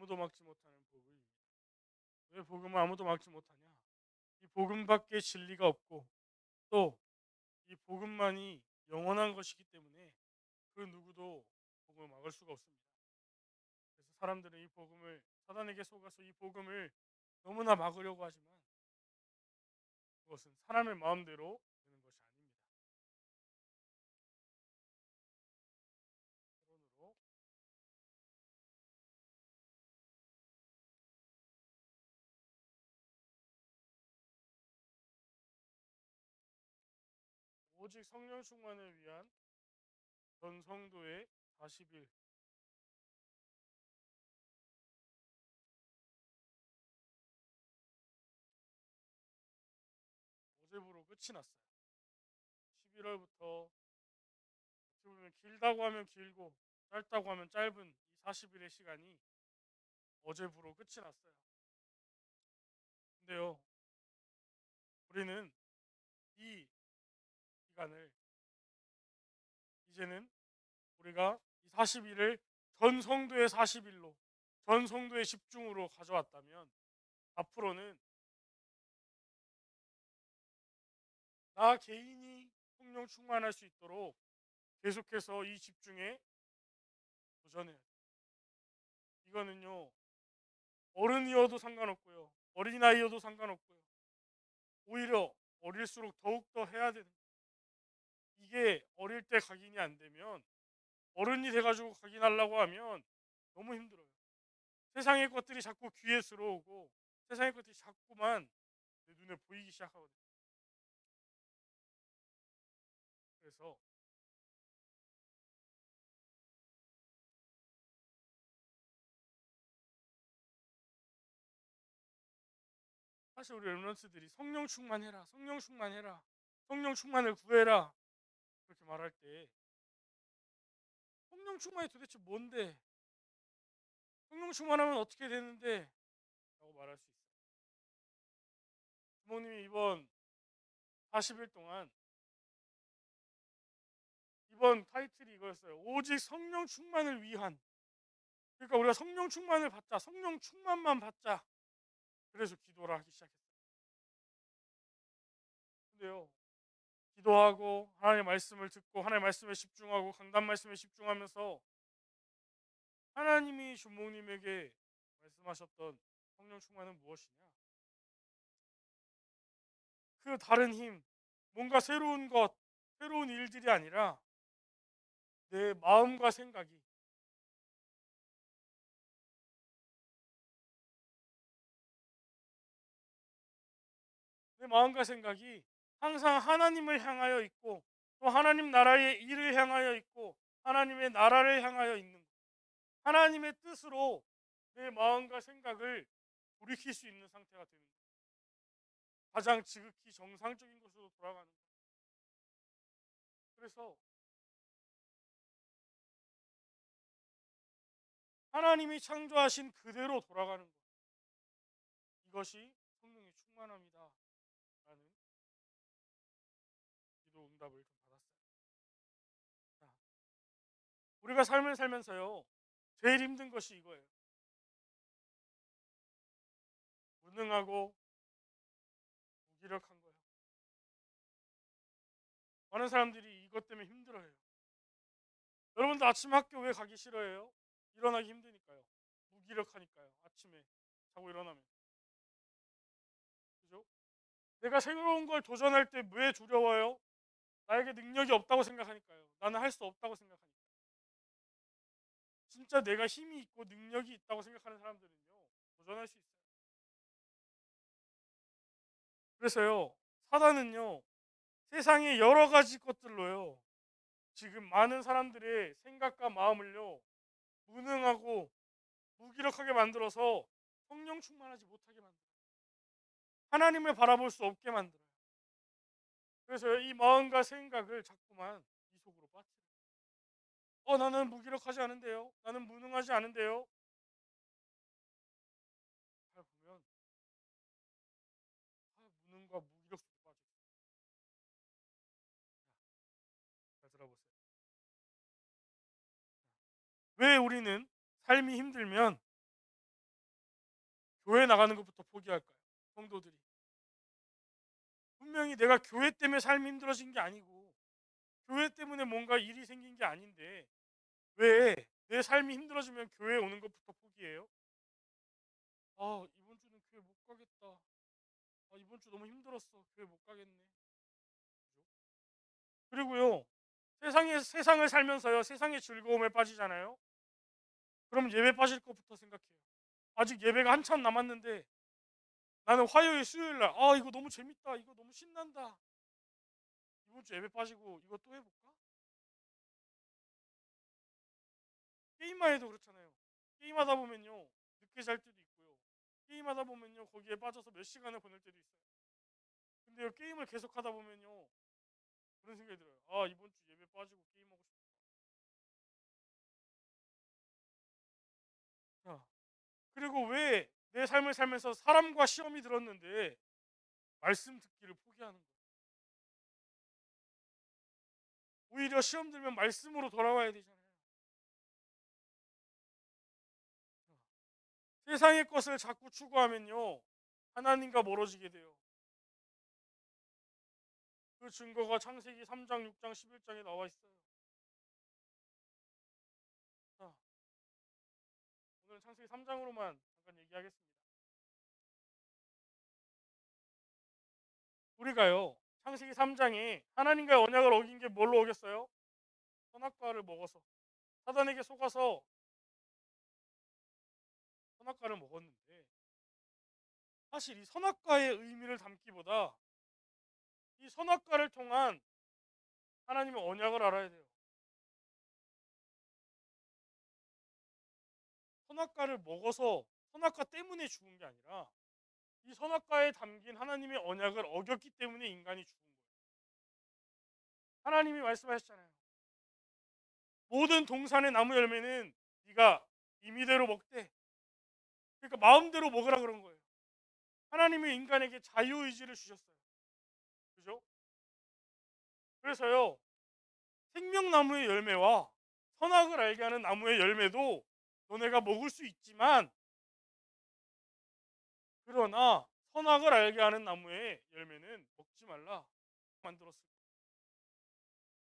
아무도 막지 못하는 복음입니다. 왜 복음을 아무도 막지 못하냐? 이 복음밖에 진리가 없고 또 이 복음만이 영원한 것이기 때문에 그 누구도 복음을 막을 수가 없습니다. 그래서 사람들은 이 복음을 사단에게 속아서 이 복음을 너무나 막으려고 하지만 그것은 사람의 마음대로 되는 것이 아닙니다. 서론으로 오직 성령 충만을 위한 전 성도의 40일. 어제부로 끝이 났어요. 11월부터 어떻게 보면 길다고 하면 길고 짧다고 하면 짧은 이 40일의 시간이 어제부로 끝이 났어요. 근데요, 우리는 이 기간을 이제는 우리가 이 40일을 전 성도의 40일로 전 성도의 집중으로 가져왔다면 앞으로는 나 개인이 성령 충만할 수 있도록 계속해서 이 집중에 도전해야 돼요. 이거는요, 어른이어도 상관없고요, 어린아이여도 상관없고요, 오히려 어릴수록 더욱더 해야 되는, 이게 어릴 때 각인이 안 되면 어른이 돼가지고 각인하려고 하면 너무 힘들어요. 세상의 것들이 자꾸 귀에 들어오고 세상의 것들이 자꾸만 내 눈에 보이기 시작하거든요. 그래서 사실 우리 랩런트들이 성령 충만해라, 성령 충만해라, 성령 충만을 구해라 그렇게 말할 때 성령 충만이 도대체 뭔데? 성령 충만하면 어떻게 되는데? 라고 말할 수 있어요. 부모님이 이번 40일 동안 이번 타이틀이 이거였어요. 오직 성령 충만을 위한. 그러니까 우리가 성령 충만을 받자, 성령 충만만 받자. 그래서 기도를 하기 시작했어요. 근데요, 기도하고 하나님의 말씀을 듣고 하나님의 말씀에 집중하고 강단 말씀에 집중하면서 하나님이 주목님에게 말씀하셨던 성령 충만은 무엇이냐? 그 다른 힘, 뭔가 새로운 것, 새로운 일들이 아니라 내 마음과 생각이 내 마음과 생각이 항상 하나님을 향하여 있고 또 하나님 나라의 일을 향하여 있고 하나님의 나라를 향하여 있는 것. 하나님의 뜻으로 내 마음과 생각을 돌이킬 수 있는 상태가 되는 것. 가장 지극히 정상적인 것으로 돌아가는 것. 그래서 하나님이 창조하신 그대로 돌아가는 것. 이것이 성령의 충만함이다. 라는 기도 응답을 좀 받았어요. 자, 우리가 삶을 살면서요, 제일 힘든 것이 이거예요. 무능하고 무기력한 거예요. 많은 사람들이 이것 때문에 힘들어해요. 여러분도 아침 학교 왜 가기 싫어해요? 일어나기 힘드니까요. 무기력하니까요. 아침에 자고 일어나면. 그죠? 내가 새로운 걸 도전할 때 왜 두려워요? 나에게 능력이 없다고 생각하니까요. 나는 할 수 없다고 생각하니까. 진짜 내가 힘이 있고 능력이 있다고 생각하는 사람들은요, 도전할 수 있어요. 그래서요, 사단은요, 세상의 여러 가지 것들로요, 지금 많은 사람들의 생각과 마음을요, 무능하고 무기력하게 만들어서 성령 충만하지 못하게 만들어요. 하나님을 바라볼 수 없게 만들어요. 그래서 이 마음과 생각을 자꾸만 이 속으로 빠뜨려요. 나는 무기력하지 않은데요. 나는 무능하지 않은데요. 잘 보면 무능과 무기력 속에 빠져 있어요. 잘 들어보세요. 왜 우리는 삶이 힘들면 교회 나가는 것부터 포기할까요? 성도들이. 분명히 내가 교회 때문에 삶이 힘들어진 게 아니고 교회 때문에 뭔가 일이 생긴 게 아닌데 왜 내 삶이 힘들어지면 교회에 오는 것부터 포기해요? 아, 이번 주는 교회 못 가겠다. 아, 이번 주 너무 힘들었어. 교회 못 가겠네. 그죠? 그리고요. 세상을 살면서요. 세상의 즐거움에 빠지잖아요. 그럼 예배 빠질 것부터 생각해요. 아직 예배가 한참 남았는데 나는 화요일 수요일 날 이거 너무 재밌다. 이거 너무 신난다. 이번 주 예배 빠지고 이거 또 해볼까? 게임만 해도 그렇잖아요. 게임하다 보면요. 늦게 잘 때도 있고요. 게임하다 보면요. 거기에 빠져서 몇 시간을 보낼 때도 있어요. 근데요. 게임을 계속 하다 보면요. 그런 생각이 들어요. 아, 이번 주 예배 빠지고 게임하고 싶다. 자, 그리고 왜 내 삶을 살면서 사람과 시험이 들었는데 말씀 듣기를 포기하는 거예요. 오히려 시험 들면 말씀으로 돌아와야 되잖아요. 세상의 것을 자꾸 추구하면요. 하나님과 멀어지게 돼요. 그 증거가 창세기 3장, 6장, 11장에 나와 있어요. 자, 오늘 창세기 3장으로만 잠깐 얘기하겠습니다. 우리가요. 창세기 3장에 하나님과의 언약을 어긴 게 뭘로 어겼어요? 선악과를 먹어서 사단에게 속아서 선악과를 먹었는데 사실 이 선악과의 의미를 담기보다 이 선악과를 통한 하나님의 언약을 알아야 돼요. 선악과를 먹어서 선악과 때문에 죽은 게 아니라 이 선악과에 담긴 하나님의 언약을 어겼기 때문에 인간이 죽은 거예요. 하나님이 말씀하셨잖아요. 모든 동산의 나무 열매는 네가 임의대로 먹되, 그러니까 마음대로 먹으라 그런 거예요. 하나님이 인간에게 자유의지를 주셨어요. 그죠? 그래서요. 생명나무의 열매와 선악을 알게 하는 나무의 열매도 너네가 먹을 수 있지만, 그러나 선악을 알게 하는 나무의 열매는 먹지 말라 만들었어요.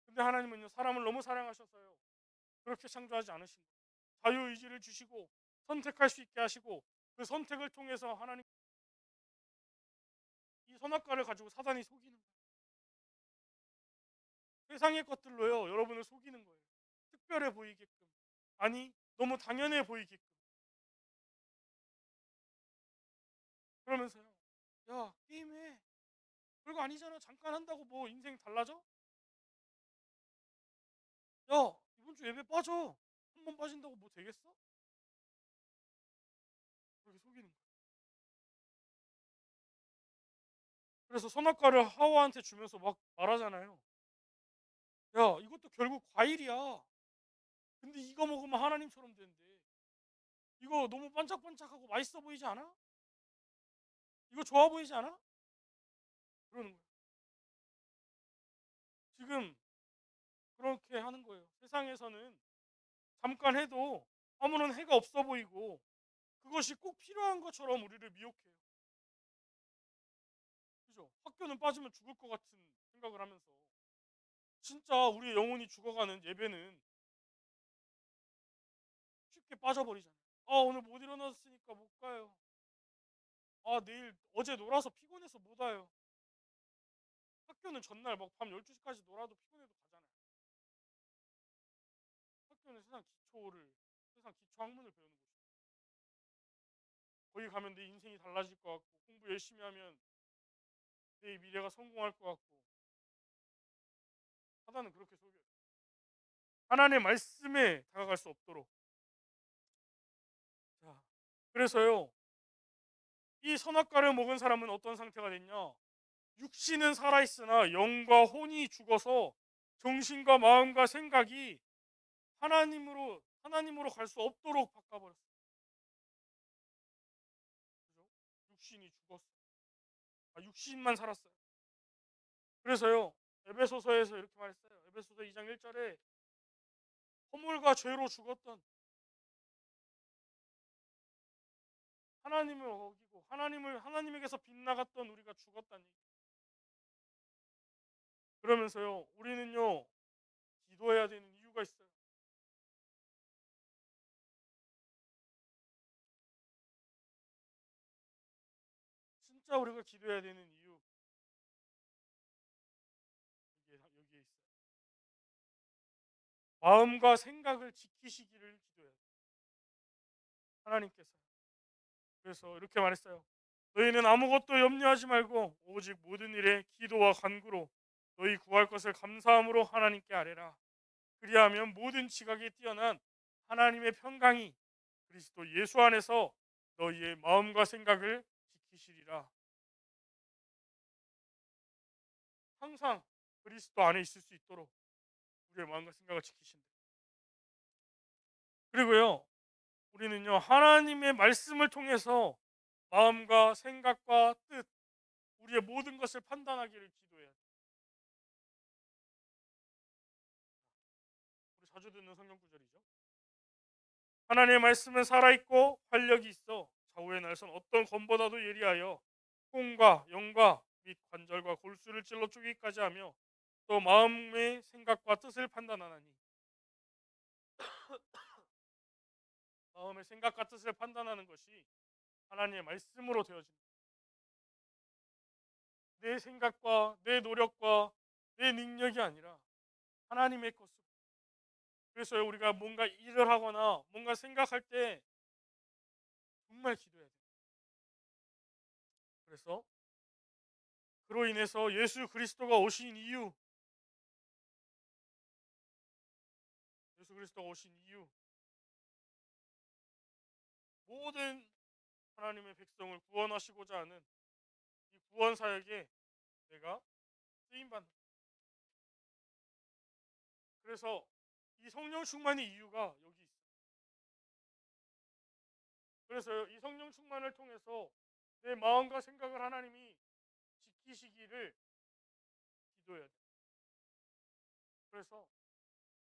근데 하나님은요, 사람을 너무 사랑하셔서요, 그렇게 창조하지 않으신 거예요. 자유의지를 주시고 선택할 수 있게 하시고, 그 선택을 통해서 하나님 이 선악과를 가지고 사단이 속이는 거예요. 세상의 것들로요, 여러분을 속이는 거예요. 특별해 보이게끔, 아니 너무 당연해 보이게끔. 그러면서요, 야 게임해, 별거 아니잖아, 잠깐 한다고 뭐 인생 달라져? 야 이번 주 예배 빠져, 한 번 빠진다고 뭐 되겠어? 그렇게 속이는 거예요. 그래서 선악과를 하와한테 주면서 막 말하잖아요. 야 이것도 결국 과일이야. 근데 이거 먹으면 하나님처럼 된대. 이거 너무 반짝반짝하고 맛있어 보이지 않아? 이거 좋아 보이지 않아? 그러는 거예요. 지금 그렇게 하는 거예요. 세상에서는 잠깐 해도 아무런 해가 없어 보이고 그것이 꼭 필요한 것처럼 우리를 미혹해요. 그죠? 학교는 빠지면 죽을 것 같은 생각을 하면서 진짜 우리의 영혼이 죽어가는 예배는 쉽게 빠져버리잖아요. 아 오늘 못 일어났으니까 못 가요. 아 내일 어제 놀아서 피곤해서 못 와요. 학교는 전날 막 밤 12시까지 놀아도 피곤해도 가잖아요. 학교는 세상 기초 학문을 배우는 곳이에요. 거기 가면 내 인생이 달라질 것 같고 공부 열심히 하면 내 미래가 성공할 것 같고, 사단은 그렇게 속여요. 하나님의 말씀에 다가갈 수 없도록. 자, 그래서요. 이 선악과를 먹은 사람은 어떤 상태가 됐냐? 육신은 살아있으나 영과 혼이 죽어서 정신과 마음과 생각이 하나님으로 갈 수 없도록 바꿔버렸어요. 그죠? 육신이 죽었어. 육신만 살았어요. 그래서요. 에베소서에서 이렇게 말했어요. 에베소서 2장 1절에 허물과 죄로 죽었던 하나님을 어기고 하나님에게서 빗나갔던 우리가 죽었다는 얘기. 그러면서요, 우리는요 기도해야 되는 이유가 있어요. 진짜 우리가 기도해야 되는 이유, 여기에 있어요. 마음과 생각을 지키시기를 기도해야 돼요. 하나님께서. 그래서 이렇게 말했어요. 너희는 아무것도 염려하지 말고 오직 모든 일에 기도와 간구로 너희 구할 것을 감사함으로 하나님께 아뢰라. 그리하면 모든 지각에 뛰어난 하나님의 평강이 그리스도 예수 안에서 너희의 마음과 생각을 지키시리라. 항상 그리스도 안에 있을 수 있도록 우리의 마음과 생각을 지키신다. 그리고요, 우리는요 하나님의 말씀을 통해서 마음과 생각과 뜻, 우리의 모든 것을 판단하기를 기도해야 돼. 우리 자주 듣는 성경 구절이죠. 하나님의 말씀은 살아있고 활력이 있어 좌우의 날선 어떤 검보다도 예리하여 혼과 영과 및 관절과 골수를 찔러 쪼개기까지 하며 또 마음의 생각과 뜻을 판단하나니. 마음의 생각과 뜻을 판단하는 것이 하나님의 말씀으로 되어집니다. 내 생각과 내 노력과 내 능력이 아니라 하나님의 것으로. 그래서 우리가 뭔가 일을 하거나 뭔가 생각할 때 정말 기도해야 돼요. 그래서 그로 인해서 예수 그리스도가 오신 이유, 예수 그리스도가 오신 이유, 모든 하나님의 백성을 구원하시고자 하는 이 구원 사역에 내가 쓰임 받는. 그래서 이 성령 충만의 이유가 여기 있어요. 그래서 이 성령 충만을 통해서 내 마음과 생각을 하나님이 지키시기를 기도해야 돼. 그래서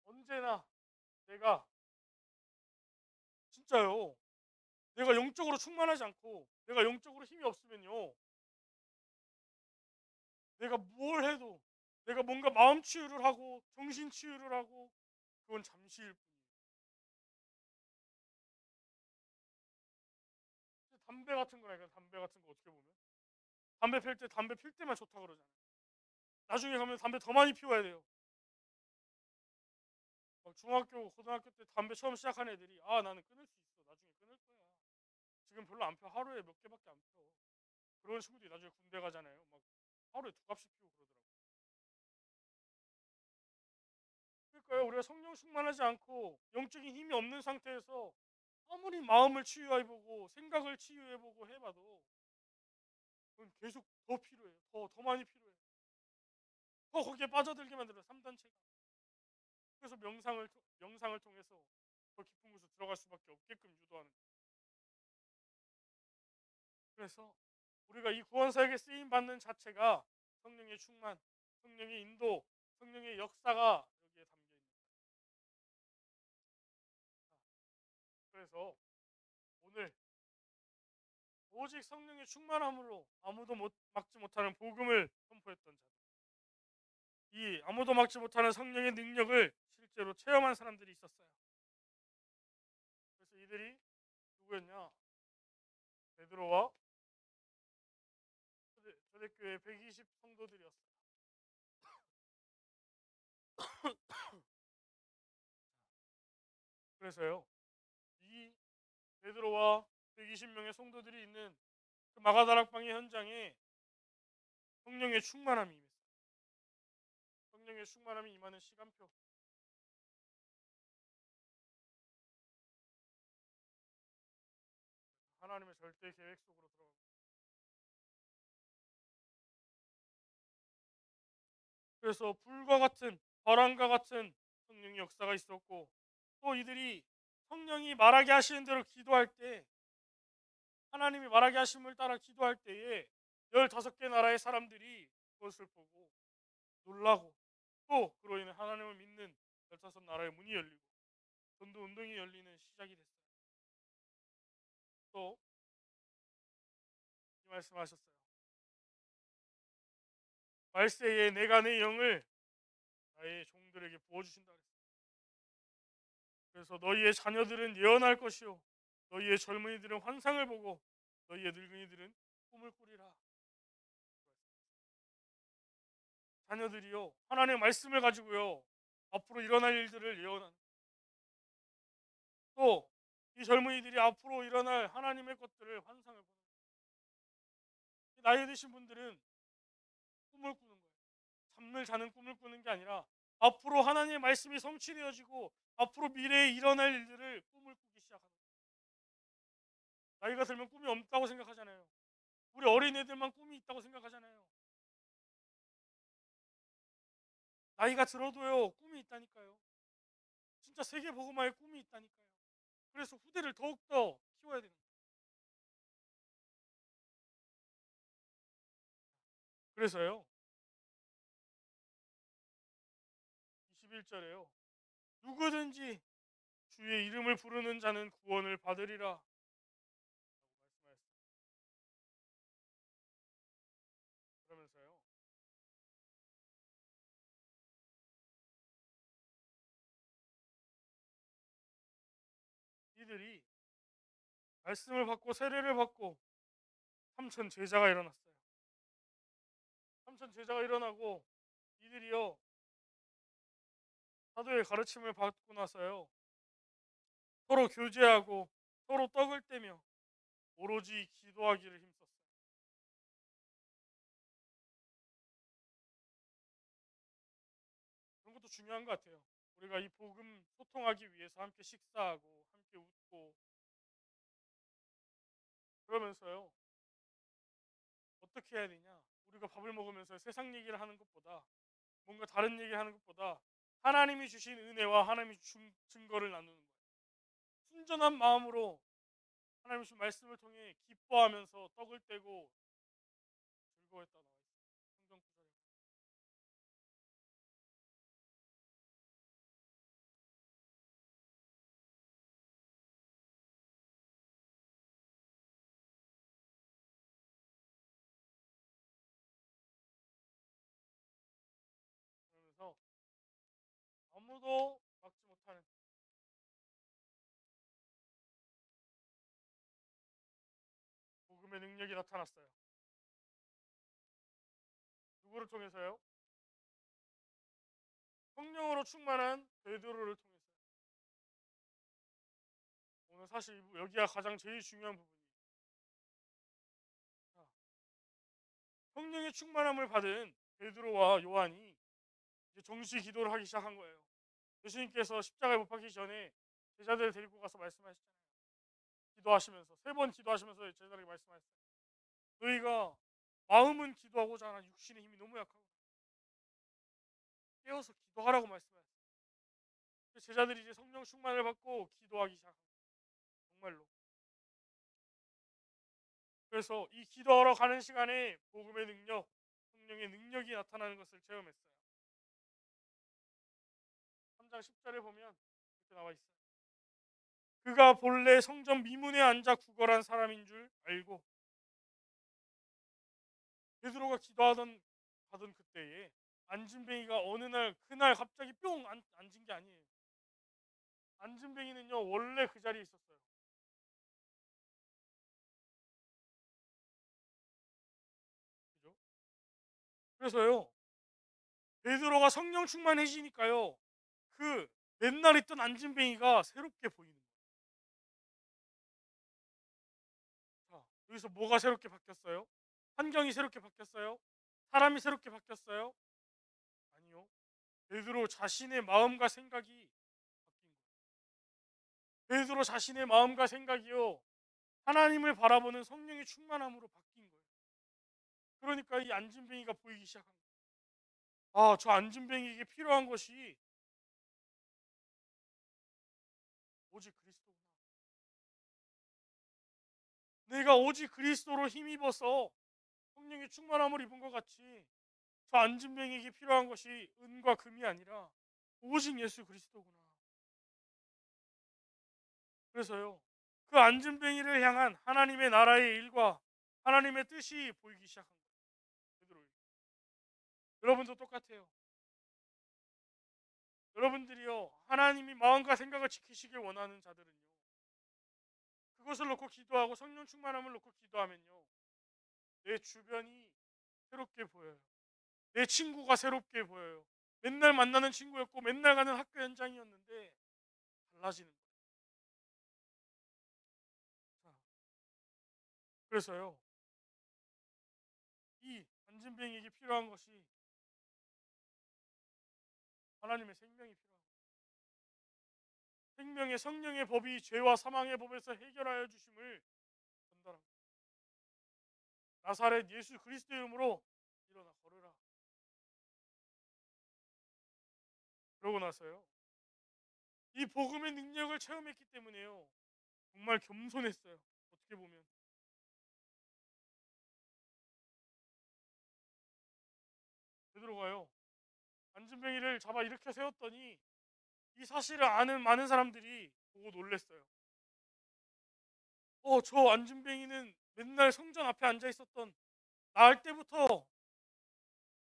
언제나 내가 진짜요, 내가 영적으로 충만하지 않고 내가 영적으로 힘이 없으면요, 내가 뭘 해도, 내가 뭔가 마음 치유를 하고 정신 치유를 하고 그건 잠시일 뿐이에요. 담배 같은 거라니까. 담배 같은 거 어떻게 보면 담배 필 때만 좋다 그러잖아요. 나중에 가면 담배 더 많이 피워야 돼요. 막 중학교 고등학교 때 담배 처음 시작한 애들이 나는 끊을 수 있어, 나중에 끊을 거야, 지금 별로 안 펴, 하루에 몇 개밖에 안 펴, 그런 친구들이 나중에 군대 가잖아요. 막 하루에 두 갑씩 피우고 그러더라고요. 그러니까요, 우리가 성령 충만하지 않고 영적인 힘이 없는 상태에서 아무리 마음을 치유해보고 생각을 치유해보고 해봐도 그건 계속 더 필요해요. 더 많이 필요해요. 더 거기에 빠져들게 만들어요, 3단체가. 그래서 명상을 통해서 더 깊은 곳으로 들어갈 수밖에 없게끔 유도하는 거예요. 그래서 우리가 이 구원 사역에 쓰임 받는 자체가 성령의 충만, 성령의 인도, 성령의 역사가 여기에 담겨 있는 거예요. 그래서 오늘 오직 성령의 충만함으로 아무도 막지 못하는 복음을 선포했던 자들, 이 아무도 막지 못하는 성령의 능력을 실제로 체험한 사람들이 있었어요. 그래서 이들이 누구였냐? 베드로와 초대교회 120 성도들이었어요. 그래서요, 이 베드로와 120명의 성도들이 있는 그 마가다락방의 현장에 성령의 충만함이 임했어요. 성령의 충만함이 임하는 시간표. 하나님의 절대 계획 속으로 들어가고. 그래서 불과 같은, 바람과 같은 성령의 역사가 있었고, 또 이들이 성령이 말하게 하시는 대로 기도할 때, 하나님이 말하게 하심을 따라 기도할 때에 15개 나라의 사람들이 그것을 보고 놀라고, 또 그로 인해 하나님을 믿는 15나라의 문이 열리고 전도 운동이 열리는 시작이 됐어요. 또 말씀하셨어요. 말세에 내가 내 영을 나의 종들에게 부어주신다 그랬어요. 그래서 너희의 자녀들은 예언할 것이요 너희의 젊은이들은 환상을 보고 너희의 늙은이들은 꿈을 꾸리라. 자녀들이요 하나님의 말씀을 가지고요 앞으로 일어날 일들을 예언하는, 또 이 젊은이들이 앞으로 일어날 하나님의 것들을 환상을 보는, 나이 드신 분들은 꿈을 꾸는 거예요. 잠을 자는 꿈을 꾸는 게 아니라 앞으로 하나님의 말씀이 성취되어지고 앞으로 미래에 일어날 일들을 꿈을 꾸기 시작하는 거예요. 나이가 들면 꿈이 없다고 생각하잖아요. 우리 어린애들만 꿈이 있다고 생각하잖아요. 나이가 들어도요 꿈이 있다니까요. 진짜 세계 복음화의 꿈이 있다니까요. 그래서 후대를 더욱더 키워야 되는 거예요. 그래서요 21절에요 누구든지 주의 이름을 부르는 자는 구원을 받으리라 라고 말씀하셨어요. 그러면서요 이들이 말씀을 받고 세례를 받고 삼천 제자가 일어났어요. 삼천 제자가 일어나고 이들이요 사도의 가르침을 받고 나서요 서로 교제하고 서로 떡을 떼며 오로지 기도하기를 힘썼어요. 그런 것도 중요한 것 같아요. 우리가 이 복음 소통하기 위해서 함께 식사하고 함께 웃고 그러면서요 어떻게 해야 되냐, 우리가 밥을 먹으면서 세상 얘기를 하는 것보다 뭔가 다른 얘기를 하는 것보다 하나님이 주신 은혜와 하나님이 준 증거를 나누는 거예요. 순전한 마음으로 하나님 주신 말씀을 통해 기뻐하면서 떡을 떼고 즐거워했다 나와 있어요. 성경 구절에. 그러면서 아무도 막지 못하는 복음의 능력이 나타났어요. 누구를 통해서요? 성령으로 충만한 베드로를 통해서요. 오늘 사실 여기가 가장 제일 중요한 부분이에요. 자, 성령의 충만함을 받은 베드로와 요한이 이제 정시 기도를 하기 시작한 거예요. 예수님께서 십자가에 못 박히기 전에 제자들을 데리고 가서 말씀하셨잖아요. 기도하시면서 세 번 기도하시면서 제자들에게 말씀하셨어요. 너희가 마음은 기도하고자 하나 육신의 힘이 너무 약하고 깨어서 기도하라고 말씀하셨어요. 제자들이 이제 성령 충만을 받고 기도하기 시작한 거예요. 정말로. 그래서 이 기도하러 가는 시간에 복음의 능력, 성령의 능력이 나타나는 것을 체험했어요. 3장 10절에 보면 이렇게 나와 있어요. 그가 본래 성전 미문에 앉아 구걸한 사람인 줄 알고, 베드로가 기도하던 하던 그때에 안진뱅이가 어느 날 그날 갑자기 뿅 앉은 게 아니에요. 안진뱅이는요 원래 그 자리에 있었어요. 그죠? 그래서요 베드로가 성령 충만해지니까요 그 맨날 있던 안진뱅이가 새롭게 보이는 거예요. 자, 여기서 뭐가 새롭게 바뀌었어요? 환경이 새롭게 바뀌었어요? 사람이 새롭게 바뀌었어요? 아니요. 베드로 자신의 마음과 생각이 바뀐 거예요. 베드로 자신의 마음과 생각이요 하나님을 바라보는 성령의 충만함으로 바뀐 거예요. 그러니까 이 안진뱅이가 보이기 시작한 거예요. 아, 저 안진뱅이에게 필요한 것이 오직 그리스도구나. 내가 오직 그리스도로 힘입어서 성령의 충만함을 입은 것 같이 저 안진뱅이에게 필요한 것이 은과 금이 아니라 오직 예수 그리스도구나. 그래서요 그 안진뱅이를 향한 하나님의 나라의 일과 하나님의 뜻이 보이기 시작한 거예요. 베드로에게. 여러분도 똑같아요. 여러분들이요, 하나님이 마음과 생각을 지키시길 원하는 자들은요, 그것을 놓고 기도하고 성령 충만함을 놓고 기도하면요, 내 주변이 새롭게 보여요. 내 친구가 새롭게 보여요. 맨날 만나는 친구였고 맨날 가는 학교 현장이었는데 달라지는 거예요. 자, 그래서요, 이 안진뱅이에게 필요한 것이 하나님의 생명이 필요한 거예요. 생명의 성령의 법이 죄와 사망의 법에서 해결하여 주심을 전달합니다. 나사렛 예수 그리스도의 이름으로 일어나 걸으라. 그러고 나서요, 이 복음의 능력을 체험했기 때문에요, 정말 겸손했어요. 어떻게 보면 베드로가요, 안진뱅이를 잡아 일으켜 세웠더니 이 사실을 아는 많은 사람들이 보고 놀랬어요. 저 안진뱅이는 맨날 성전 앞에 앉아 있었던 나을 때부터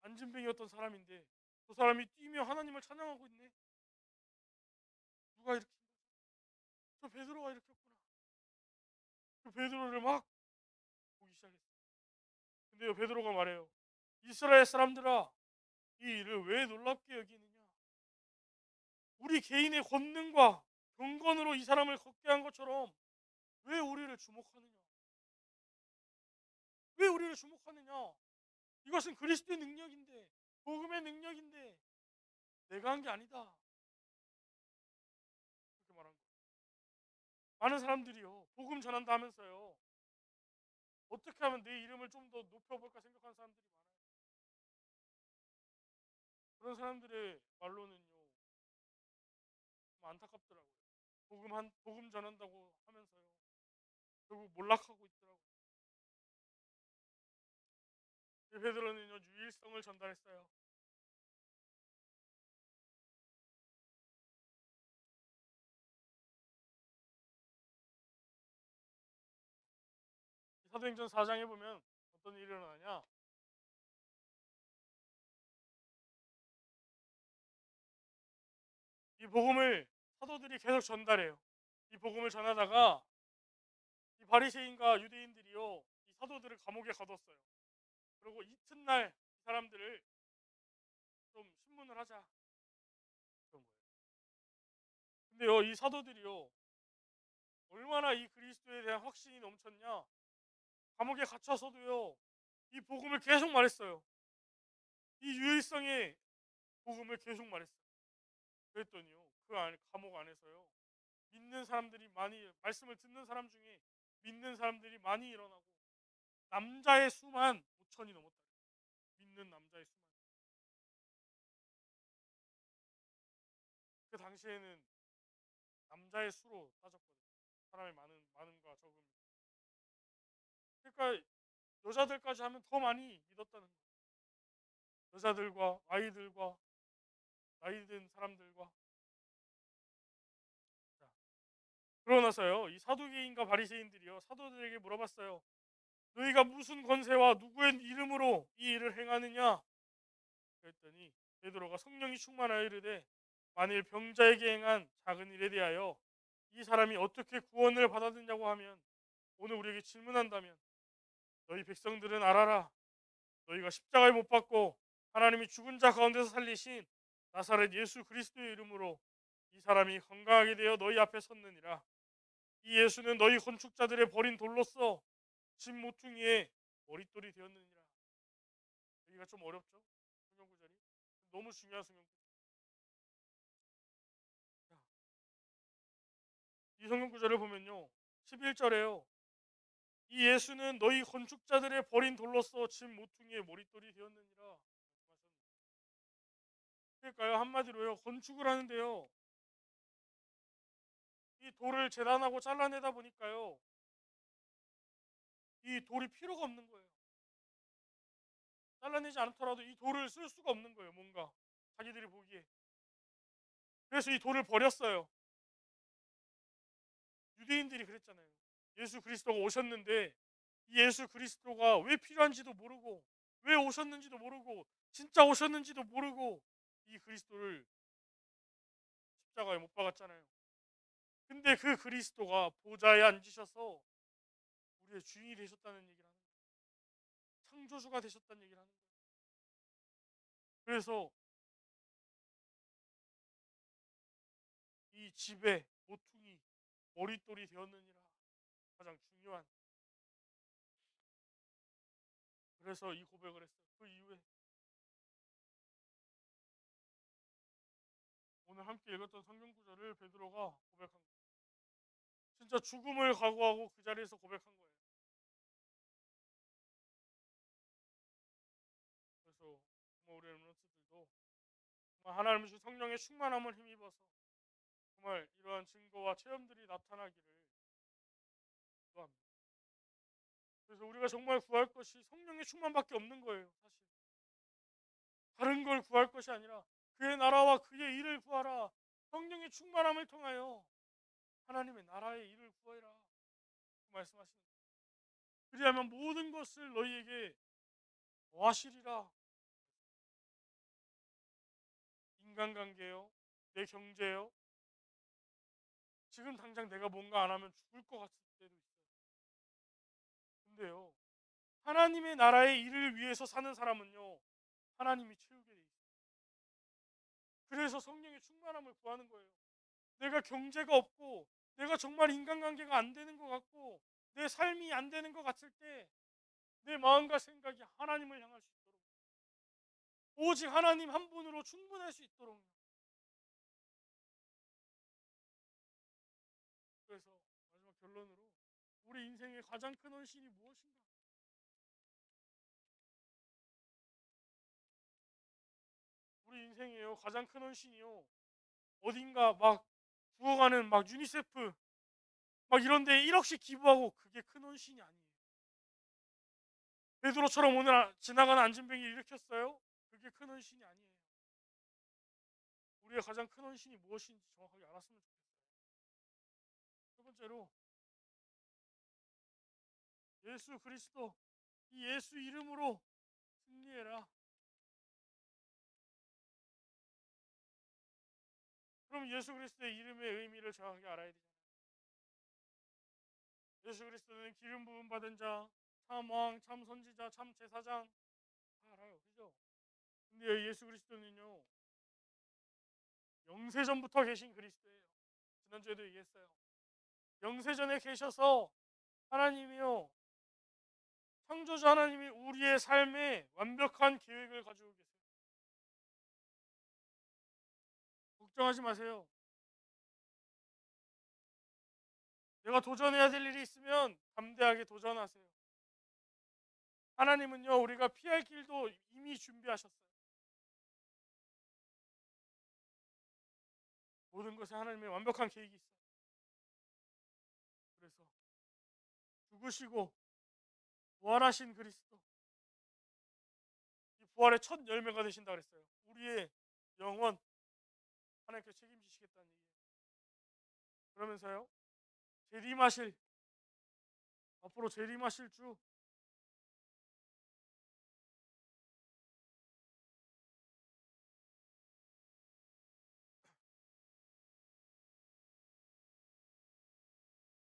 안진뱅이였던 사람인데 저 사람이 뛰며 하나님을 찬양하고 있네. 누가 일으킨 거지? 저 베드로가 일으켰구나. 그 베드로를 막 보기 시작했어요. 근데요, 베드로가 말해요. 이스라엘 사람들아, 이 일을 왜 놀랍게 여기느냐? 우리 개인의 권능과 경건으로 이 사람을 걷게 한 것처럼 왜 우리를 주목하느냐? 왜 우리를 주목하느냐? 이것은 그리스도의 능력인데, 복음의 능력인데 내가 한 게 아니다. 그렇게 말한 거예요. 많은 사람들이요, 복음 전한다 하면서요, 어떻게 하면 내 이름을 좀 더 높여볼까 생각하는 사람들이 많아요. 그런 사람들의 말로는요, 좀 안타깝더라고요. 복음 전한다고 하면서요, 결국 몰락하고 있더라고요. 베드로는요, 유일성을 전달했어요. 사도행전 4장에 보면 어떤 일이 일어나냐? 이 복음을 사도들이 계속 전달해요. 이 복음을 전하다가 이 바리새인과 유대인들이요, 이 사도들을 감옥에 가뒀어요. 그리고 이튿날 이 사람들을 좀 신문을 하자, 그런 거예요. 근데요, 이 사도들이요, 얼마나 이 그리스도에 대한 확신이 넘쳤냐? 감옥에 갇혀서도요, 이 복음을 계속 말했어요. 이 유일성의 복음을 계속 말했어요. 그랬더니요, 그 감옥 안에서요, 믿는 사람들이 많이, 말씀을 듣는 사람 중에 믿는 사람들이 많이 일어나고 남자의 수만 5천이 넘었다. 믿는 남자의 수만. 그 당시에는 남자의 수로 따졌거든요. 사람이 많은과 적음. 그러니까 여자들까지 하면 더 많이 믿었다는 거예요. 여자들과 아이들과 나이 든 사람들과. 자, 그러고 나서요, 이 사두개인과 바리새인들이요, 사도들에게 물어봤어요. 너희가 무슨 권세와 누구의 이름으로 이 일을 행하느냐? 그랬더니 베드로가 성령이 충만하여 이르되 만일 병자에게 행한 작은 일에 대하여 이 사람이 어떻게 구원을 받았느냐고 하면, 오늘 우리에게 질문한다면, 너희 백성들은 알아라. 너희가 십자가에 못 박고 하나님이 죽은 자 가운데서 살리신 나사렛 예수 그리스도의 이름으로 이 사람이 건강하게 되어 너희 앞에 섰느니라. 이 예수는 너희 건축자들의 버린 돌로서 집 모퉁이에 머릿돌이 되었느니라. 여기가 좀 어렵죠? 성경 구절이 너무 중요한 성경 구절. 이 성경 구절을 보면요, 11절에요, 이 예수는 너희 건축자들의 버린 돌로서 집 모퉁이의 머릿돌이 되었느니라 말씀하셨는데, 그러니까요, 한마디로요, 건축을 하는데요, 이 돌을 재단하고 잘라내다 보니까요, 이 돌이 필요가 없는 거예요. 잘라내지 않더라도 이 돌을 쓸 수가 없는 거예요. 뭔가 자기들이 보기에. 그래서 이 돌을 버렸어요. 유대인들이 그랬잖아요. 예수 그리스도가 오셨는데 이 예수 그리스도가 왜 필요한지도 모르고 왜 오셨는지도 모르고 진짜 오셨는지도 모르고 이 그리스도를 십자가에 못 박았잖아요. 근데 그 그리스도가 보좌에 앉으셔서 우리의 주인이 되셨다는 얘기를 하는 거예요. 창조주가 되셨다는 얘기를 하는 거예요. 그래서 이 집의 모퉁이 머릿돌이 되었느니라 가장 중요한, 그래서 이 고백을 했어요. 그 이후에 오늘 함께 읽었던 성경 구절을 베드로가 고백한 거예요. 진짜 죽음을 각오하고 그 자리에서 고백한 거예요. 그래서 정말 우리 렘넌트들도 정말 하나님 주 성령의 충만함을 힘입어서 정말 이러한 증거와 체험들이 나타나기를 기도합니다. 그래서 우리가 정말 구할 것이 성령의 충만밖에 없는 거예요. 사실 다른 걸 구할 것이 아니라 그의 나라와 그의 일을 구하라. 성령의 충만함을 통하여 하나님의 나라의 일을 구하라 말씀하시는 거예요. 그리하면 모든 것을 너희에게 더하시리라. 인간관계요, 내 경제요. 지금 당장 내가 뭔가 안 하면 죽을 것 같을 때도 있어요. 근데요, 하나님의 나라의 일을 위해서 사는 사람은요, 하나님이 채우게 돼 있어요. 그래서 성령의 충만함을 구하는 거예요. 내가 경제가 없고 내가 정말 인간관계가 안 되는 것 같고 내 삶이 안 되는 것 같을 때 내 마음과 생각이 하나님을 향할 수 있도록, 오직 하나님 한 분으로 충분할 수 있도록. 그래서 마지막 결론으로 우리 인생의 가장 큰 헌신이 무엇인가? 우리 인생이에요. 가장 큰 헌신이요. 어딘가 막 부어가는 막 유니세프 막 이런데 1억씩 기부하고 그게 큰 헌신이 아니에요. 베드로처럼 오늘 지나가는 안진뱅이 일으켰어요. 그게 큰 헌신이 아니에요. 우리의 가장 큰 헌신이 무엇인지 정확하게 알았으면 좋겠어요. 첫 번째로 예수 그리스도, 이 예수 이름으로 승리해라. 그럼 예수 그리스도의 이름의 의미를 정확하게 알아야 되잖아요. 예수 그리스도는 기름 부음 받은 자, 참 왕, 참 선지자, 참 제사장 다 알아요. 그죠? 근데 예수 그리스도는요, 영세전부터 계신 그리스도예요. 지난주에도 얘기했어요. 영세전에 계셔서 하나님이요, 창조주 하나님이 우리의 삶에 완벽한 계획을 가지고 계세요. 걱정하지 마세요. 내가 도전해야 될 일이 있으면 담대하게 도전하세요. 하나님은요, 우리가 피할 길도 이미 준비하셨어요. 모든 것에 하나님의 완벽한 계획이 있어요. 그래서 죽으시고 부활하신 그리스도, 이 부활의 첫 열매가 되신다 그랬어요. 우리의 영원 하나님께서 책임지시겠다는 얘기예요. 그러면서요, 재림하실, 앞으로 재림하실 주,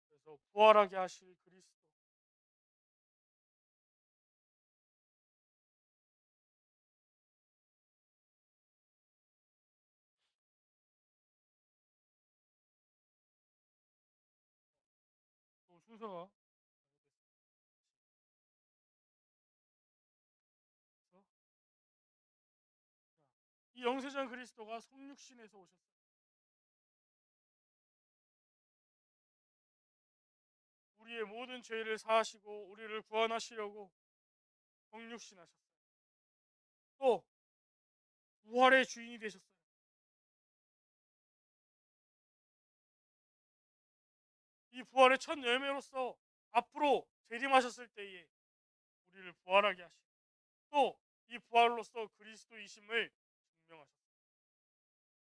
그래서 부활하게 하실 그리스도, 또 순서가 잘못됐습니다. 이 영세전 그리스도가 성육신에서 오셨어요. 우리의 모든 죄를 사하시고 우리를 구원하시려고 성육신하셨어요. 또 부활의 주인이 되셨어요. 이 부활의 첫 열매로서 앞으로 재림하셨을 때에 우리를 부활하게 하시고 또 이 부활로서 그리스도이심을 증명하셨어요.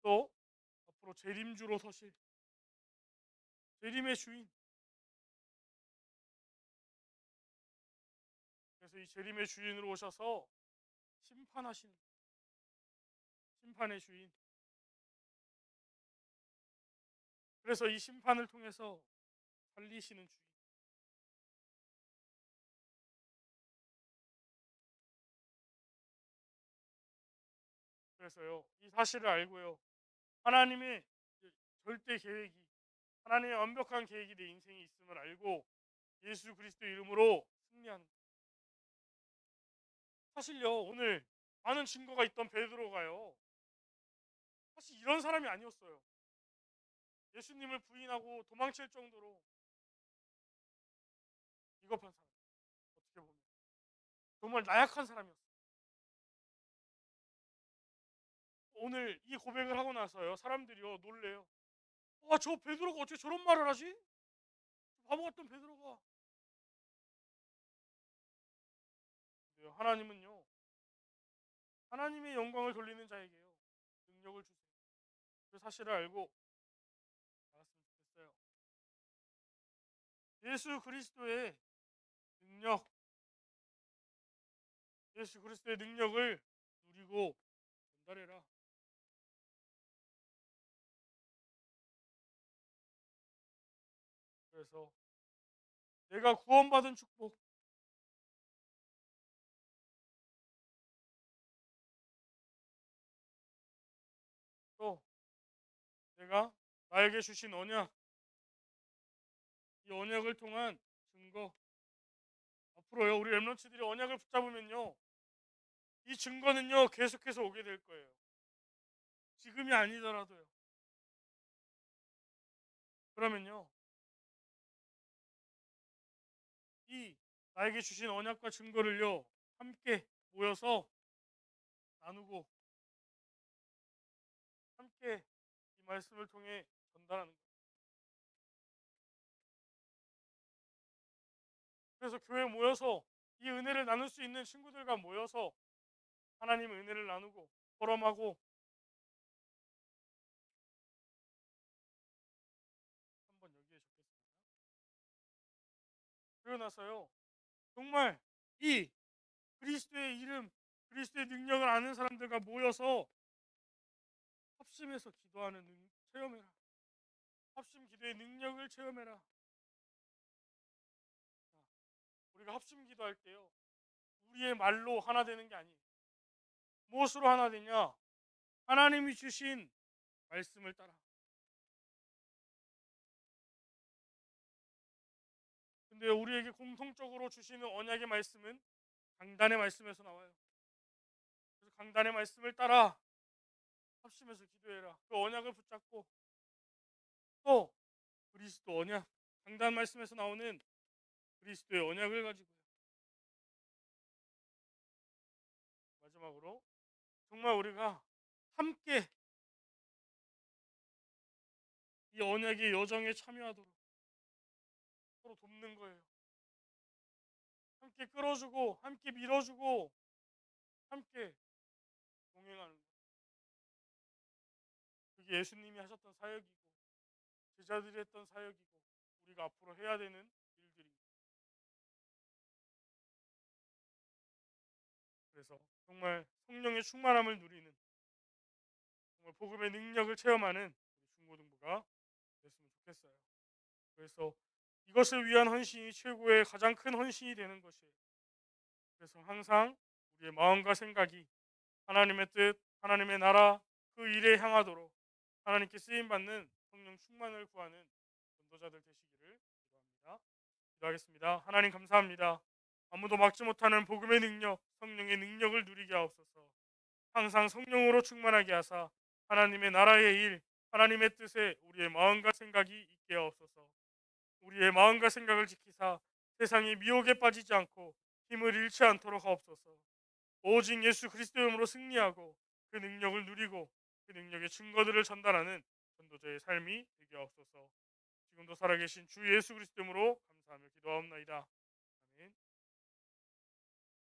또 앞으로 재림주로 서실 재림의 주인, 우리 재림의 주인으로 오셔서 심판하시는 심판의 주인. 그래서 이 심판을 통해서 살리시는 주인. 그래서요, 이 사실을 알고요, 하나님의 절대 계획이, 하나님의 완벽한 계획이 내 인생에 있음을 알고 예수 그리스도 이름으로 승리하는 거예요. 사실요, 오늘 많은 증거가 있던 베드로가요, 사실 이런 사람이 아니었어요. 예수님을 부인하고 도망칠 정도로 비겁한 사람, 어떻게 보면 정말 나약한 사람이었어요. 오늘 이 고백을 하고 나서요, 사람들이요 놀래요. 와, 저 베드로가 어떻게 저런 말을 하지? 바보 같던 베드로가. 하나님은요, 하나님의 영광을 돌리는 자에게요 능력을 주세요. 그 사실을 알고 알았으면 좋겠어요. 예수 그리스도의 능력, 예수 그리스도의 능력을 누리고 전달해라. 그래서 내가 구원받은 축복, 또 내가 나에게 주신 언약, 이 언약을 통한 증거, 앞으로요 우리 렘넌트들이 언약을 붙잡으면요 이 증거는요 계속해서 오게 될 거예요. 지금이 아니더라도요. 그러면요 이 나에게 주신 언약과 증거를요 함께 모여서 나누고 함께 이 말씀을 통해 전달하는 거예요. 그래서 교회 모여서 이 은혜를 나눌 수 있는 친구들과 모여서 하나님의 은혜를 나누고 포럼하고 한번 여기에 적겠습니다. 그러고 나서요 정말 이 그리스도의 이름, 그리스도의 능력을 아는 사람들과 모여서 합심해서 기도하는 체험해라. 합심 기도의 능력을 체험해라. 우리가 합심 기도할 때요 우리의 말로 하나 되는 게 아니에요. 무엇으로 하나 되냐? 하나님이 주신 말씀을 따라. 근데 우리에게 공통적으로 주시는 언약의 말씀은 강단의 말씀에서 나와요. 그래서 강단의 말씀을 따라 합심해서 기도해라. 그 언약을 붙잡고 또 그리스도 언약, 강단 말씀에서 나오는 그리스도의 언약을 가지고 마지막으로 정말 우리가 함께 이 언약의 여정에 참여하도록 서로 돕는 거예요. 함께 끌어주고 함께 밀어주고 함께 동행하는 거. 그게 예수님이 하셨던 사역이고 제자들이 했던 사역이고 우리가 앞으로 해야 되는 일들입니다. 그래서 정말 성령의 충만함을 누리는 정말 복음의 능력을 체험하는 우리 중고등부가 됐으면 좋겠어요. 그래서 이것을 위한 헌신이 최고의 가장 큰 헌신이 되는 것이에요. 그래서 항상 우리의 마음과 생각이 하나님의 뜻, 하나님의 나라 그 일에 향하도록 하나님께 쓰임 받는 성령 충만을 구하는 전도자들 되시기를 기도합니다. 기도하겠습니다. 하나님 감사합니다. 아무도 막지 못하는 복음의 능력, 성령의 능력을 누리게 하옵소서. 항상 성령으로 충만하게 하사 하나님의 나라의 일, 하나님의 뜻에 우리의 마음과 생각이 있게 하옵소서. 우리의 마음과 생각을 지키사 세상의 미혹에 빠지지 않고 힘을 잃지 않도록 하옵소서. 오직 예수 그리스도 이름으로 승리하고 그 능력을 누리고 그 능력의 증거들을 전달하는 전도자의 삶이 되게 하옵소서. 지금도 살아계신 주 예수 그리스도 이름으로 감사하며 기도하옵나이다.